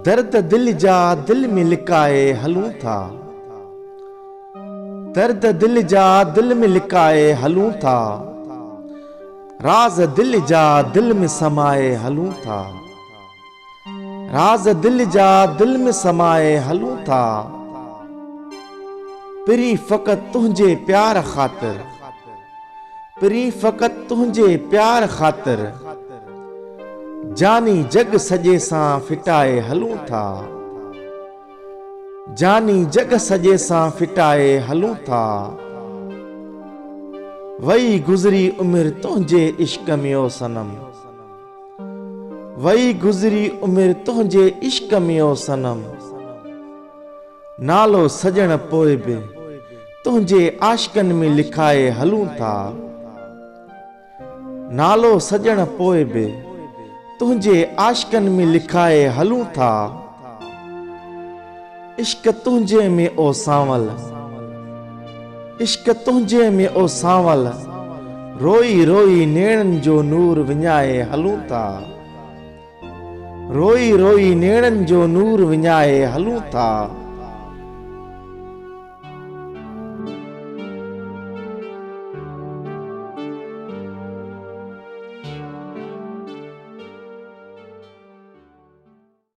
दर्द दिल जा दिल में लिकाए हलूं था। दर्द दिल जा दिल में लिकाए हलूं था। राज दिल जा दिल में समाए हलूं था। राज दिल जा दिल में समाए हलूं था। पिरी फ़क़त तुझे प्यार ख़ातिर, पिरी फ़क़त तुझे प्यार ख़ातिर, जानी जग सजे सां फिटाए हलूं था। जानी जग सजे सां फिटाए हलूं था। वही गुज़री उम्र तुझे इश्क में ओ सनम, वही गुज़री उम्र तुझे इश्क में ओ सनम। नालो सजण पोइ बि तुझे आशिकन में लिखाए हलूं था। नालो सजण पोइ बि तुझे आशिकन में लिखाए हलूं था। इश्क तुझे में ओ सांवल, इश्क तुझे में ओ सांवल, रोई रोई नेणन जो नूर विञाए हलूं था। रोई रोई नेणन जो नूर विञाए हलूं था।